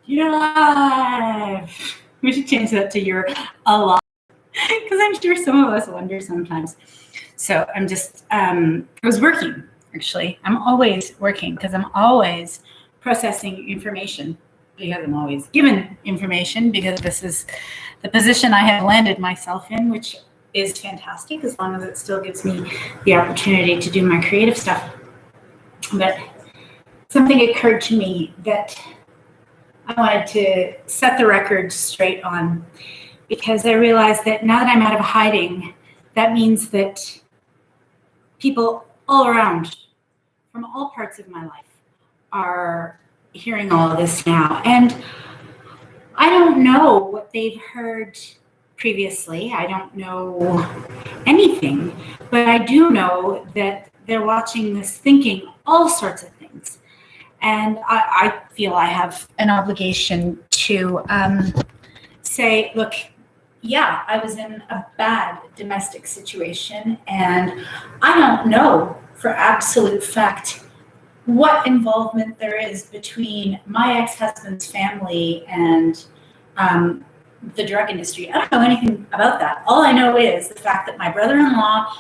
You're alive. We should change that to you're alive. Because I'm sure some of us wonder sometimes. So I was working, actually. I'm always working because I'm always processing information, because I'm always given information, because this is the position I have landed myself in, which is fantastic as long as it still gives me the opportunity to do my creative stuff. But something occurred to me that I wanted to set the record straight on, because I realized that now that I'm out of hiding, that means that people all around from all parts of my life are hearing all of this now. And I don't know what they've heard previously. I don't know anything, but I do know that they're watching this thinking all sorts of things. And I feel I have an obligation to say, look, yeah, I was in a bad domestic situation, and I don't know for absolute fact what involvement there is between my ex-husband's family and the drug industry. I don't know anything about that. All I know is the fact that my brother-in-law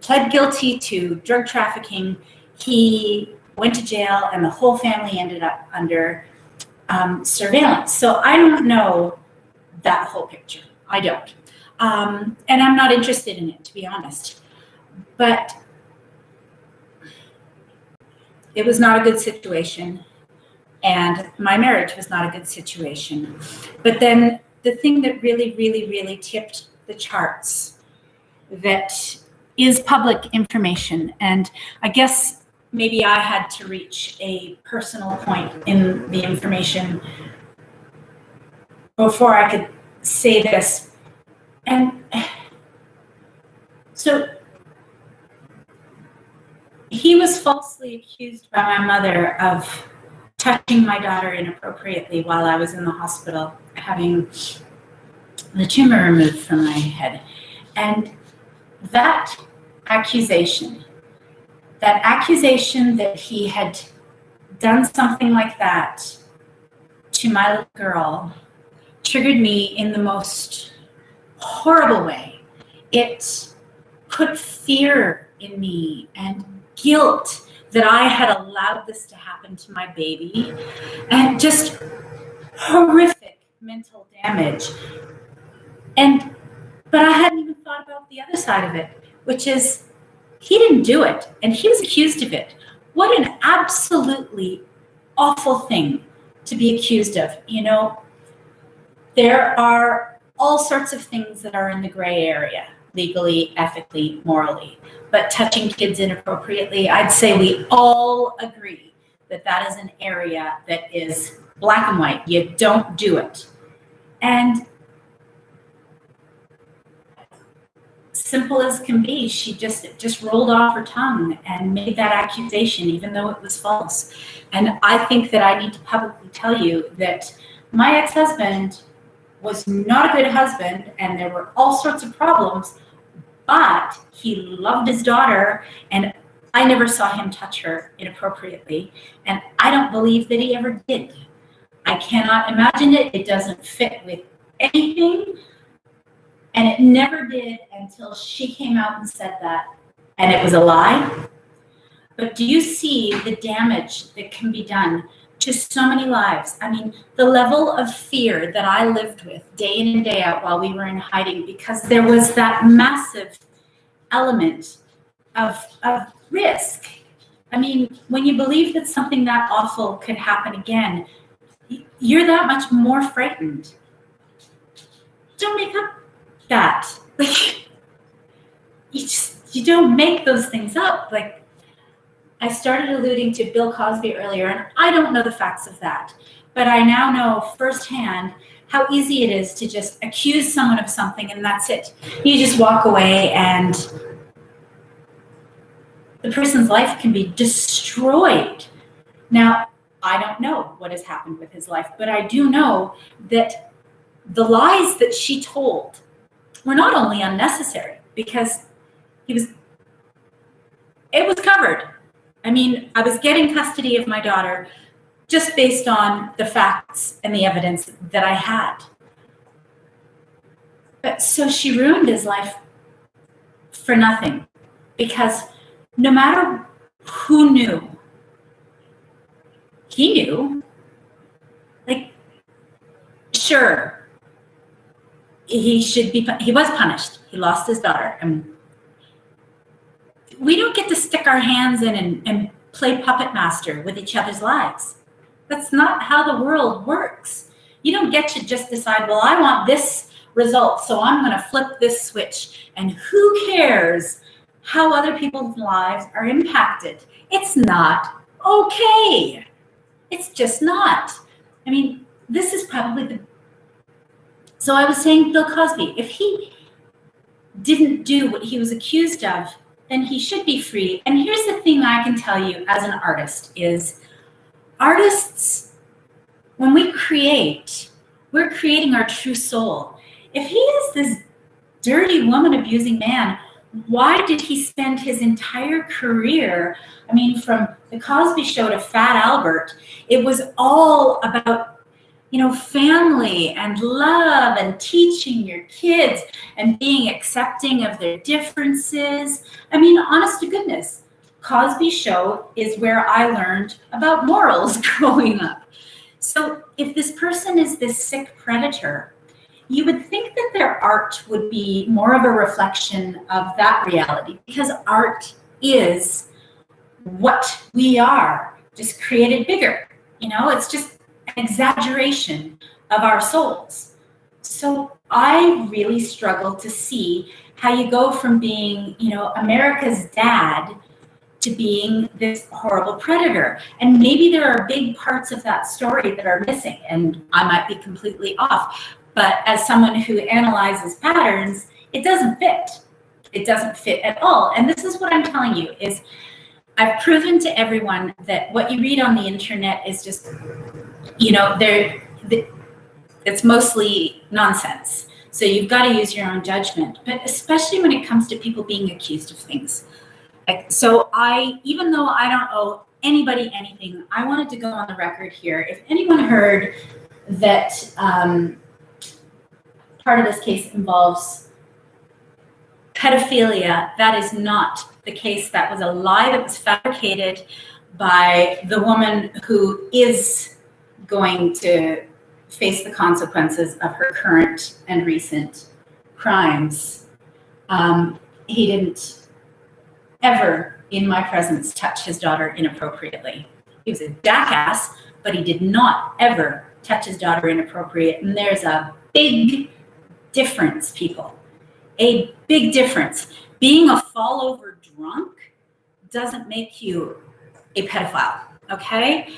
pled guilty to drug trafficking. He went to jail, and the whole family ended up under surveillance. So I don't know that whole picture. I don't. And I'm not interested in it, to be honest. But it was not a good situation, and my marriage was not a good situation. But then the thing that really, really, really tipped the charts, that is public information, and I guess maybe I had to reach a personal point in the information before I could say this. And so he was falsely accused by my mother of touching my daughter inappropriately while I was in the hospital, having the tumor removed from my head. And that accusation that he had done something like that to my little girl triggered me in the most horrible way. It put fear in me and guilt that I had allowed this to happen to my baby, and just horrific mental damage. But I hadn't even thought about the other side of it, which is he didn't do it, and he was accused of it. What an absolutely awful thing to be accused of. You know, there are all sorts of things that are in the gray area, legally, ethically, morally. But touching kids inappropriately, I'd say we all agree that that is an area that is black and white. You don't do it. And simple as can be, she just rolled off her tongue and made that accusation, even though it was false. And I think that I need to publicly tell you that my ex-husband was not a good husband, and there were all sorts of problems, but he loved his daughter, and I never saw him touch her inappropriately, and I don't believe that he ever did. I cannot imagine it. It doesn't fit with anything. And it never did until she came out and said that, and it was a lie. But do you see the damage that can be done to so many lives? I mean, the level of fear that I lived with day in and day out while we were in hiding, because there was that massive element of risk. I mean, when you believe that something that awful could happen again, you're that much more frightened. Don't make up that. Like, you don't make those things up. Like, I started alluding to Bill Cosby earlier, and I don't know the facts of that, but I now know firsthand how easy it is to just accuse someone of something, and that's it. You just walk away, and the person's life can be destroyed. Now, I don't know what has happened with his life, but I do know that the lies that she told were not only unnecessary, because it was covered. I mean, I was getting custody of my daughter just based on the facts and the evidence that I had. But so she ruined his life for nothing, because no matter who knew, he knew. Like, sure, he was punished. He lost his daughter. And we don't get to stick our hands in and play puppet master with each other's lives. That's not how the world works. You don't get to just decide, well, I want this result, so I'm going to flip this switch. And who cares how other people's lives are impacted? It's not okay. It's just not. I mean, this is probably so I was saying Bill Cosby, if he didn't do what he was accused of, then he should be free. And here's the thing I can tell you as an artist is artists, when we create, we're creating our true soul. If he is this dirty woman abusing man, why did he spend his entire career? I mean, from the Cosby Show to Fat Albert, it was all about, family and love and teaching your kids and being accepting of their differences. I mean, honest to goodness, Cosby Show is where I learned about morals growing up. So if this person is this sick predator, you would think that their art would be more of a reflection of that reality, because art is what we are, just created bigger. It's just an exaggeration of our souls. So I really struggle to see how you go from being, America's dad to being this horrible predator. And maybe there are big parts of that story that are missing, and I might be completely off. But as someone who analyzes patterns, it doesn't fit. It doesn't fit at all. And this is what I'm telling you is I've proven to everyone that what you read on the internet is just, it's mostly nonsense. So you've got to use your own judgment, but especially when it comes to people being accused of things. So even though I don't owe anybody anything, I wanted to go on the record here. If anyone heard that part of this case involves pedophilia, that is not the case. That was a lie that was fabricated by the woman who is going to face the consequences of her current and recent crimes. He didn't ever, in my presence, touch his daughter inappropriately. He was a jackass, but he did not ever touch his daughter inappropriate. And there's a big difference, people. A big difference. Being a fall-over drunk doesn't make you a pedophile, okay?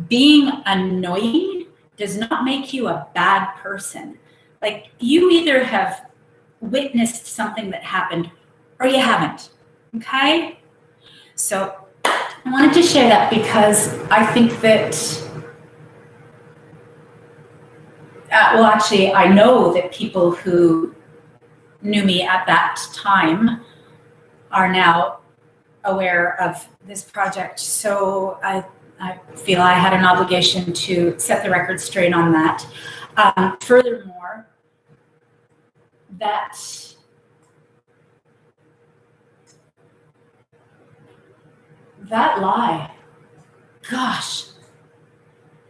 Being annoying does not make you a bad person. Like, you either have witnessed something that happened or you haven't, okay? So I wanted to share that because I think that, I know that people who knew me at that time are now aware of this project. So I feel I had an obligation to set the record straight on that. Furthermore, that lie, gosh,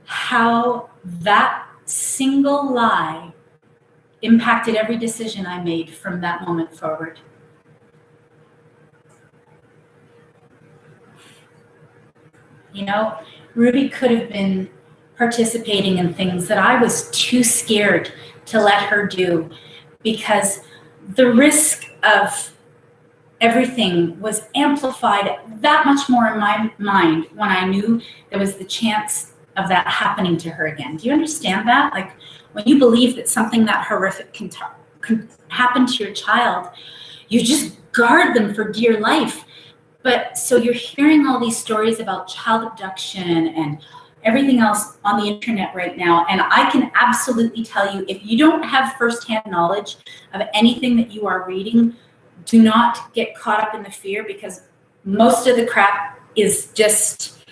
how that single lie impacted every decision I made from that moment forward. Ruby could have been participating in things that I was too scared to let her do, because the risk of everything was amplified that much more in my mind when I knew there was the chance of that happening to her again. Do you understand that? Like, when you believe that something that horrific can happen to your child, you just guard them for dear life. But so you're hearing all these stories about child abduction and everything else on the internet right now. And I can absolutely tell you, if you don't have firsthand knowledge of anything that you are reading, do not get caught up in the fear, because most of the crap is just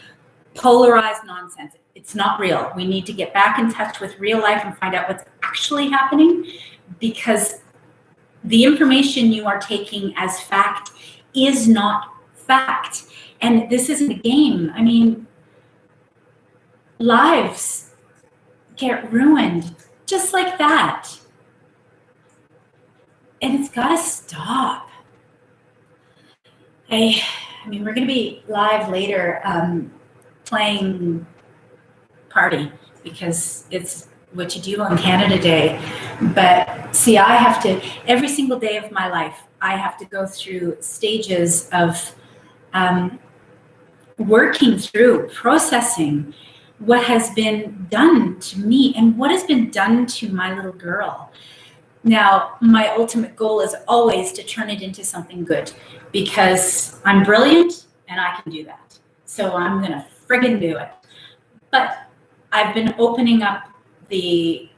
polarized nonsense. It's not real. We need to get back in touch with real life and find out what's actually happening, because the information you are taking as fact is not fact. And this isn't a game. I mean, lives get ruined just like that. And it's got to stop. I mean, we're going to be live later playing Party, because it's what you do on Canada Day. But see, I have to, every single day of my life, I have to go through stages of working through, processing what has been done to me and what has been done to my little girl. Now, my ultimate goal is always to turn it into something good, because I'm brilliant and I can do that. So I'm going to friggin' do it. But I've been opening up you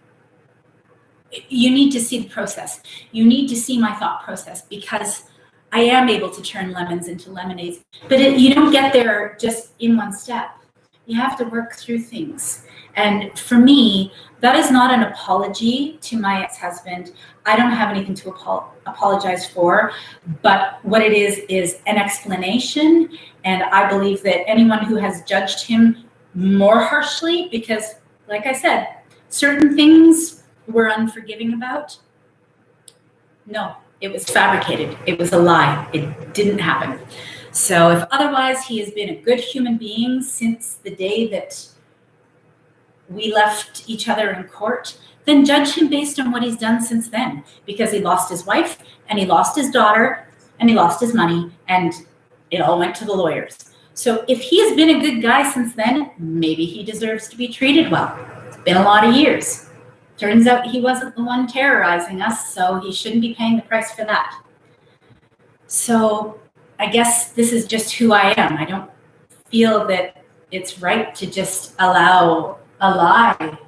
need to see the process. You need to see my thought process, because I am able to turn lemons into lemonades. But you don't get there just in one step. You have to work through things. And for me, that is not an apology to my ex-husband. I don't have anything to apologize for, but what it is an explanation. And I believe that anyone who has judged him more harshly, because like I said, certain things we're unforgiving about. No, it was fabricated. It was a lie. It didn't happen. So if otherwise, he has been a good human being since the day that we left each other in court, then judge him based on what he's done since then, because he lost his wife and he lost his daughter and he lost his money, and it all went to the lawyers. So if he has been a good guy since then, maybe he deserves to be treated well. It's been a lot of years. Turns out he wasn't the one terrorizing us, so he shouldn't be paying the price for that. So I guess this is just who I am. I don't feel that it's right to just allow a lie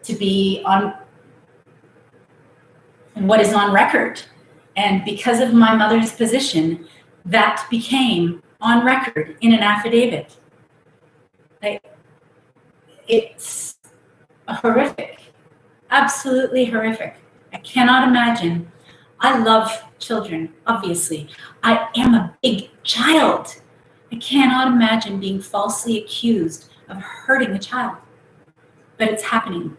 to be on what is on record. And because of my mother's position, that became on record in an affidavit. It's horrific, absolutely horrific. I cannot imagine. I love children, obviously. I am a big child. I cannot imagine being falsely accused of hurting a child. But it's happening.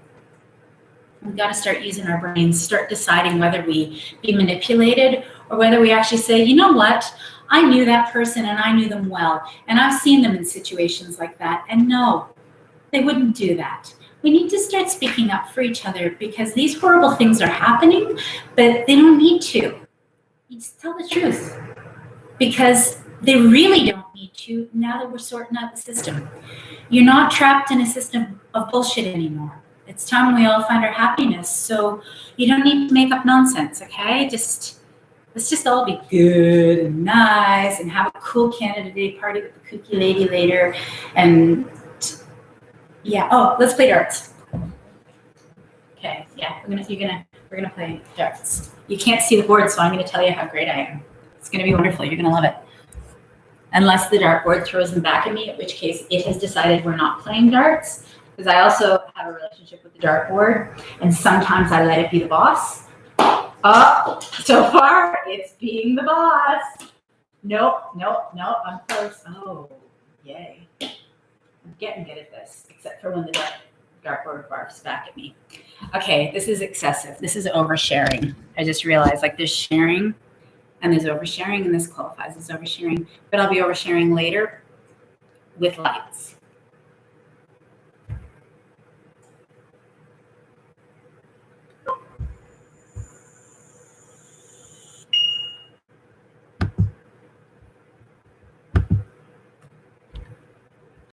We've got to start using our brains, start deciding whether we be manipulated or whether we actually say, you know what? I knew that person and I knew them well. And I've seen them in situations like that. And no, they wouldn't do that. We need to start speaking up for each other, because these horrible things are happening, but they don't need to. You just tell the truth, because they really don't need to now that we're sorting out the system. You're not trapped in a system of bullshit anymore. It's time we all find our happiness. So you don't need to make up nonsense, okay? Let's just all be good and nice and have a cool Canada Day party with the kooky lady later. And yeah, oh, let's play darts. Okay, yeah, we're gonna play darts. You can't see the board, so I'm gonna tell you how great I am. It's gonna be wonderful. You're gonna love it. Unless the dartboard throws them back at me, in which case it has decided we're not playing darts, because I also have a relationship with the dartboard, and sometimes I let it be the boss. Oh, so far it's being the boss. Nope, I'm close. Oh, yay. I'm getting good at this, except for when the dartboard barfs back at me. Okay, this is excessive. This is oversharing. I just realized, like, there's sharing and there's oversharing, and this qualifies as oversharing, but I'll be oversharing later with lights.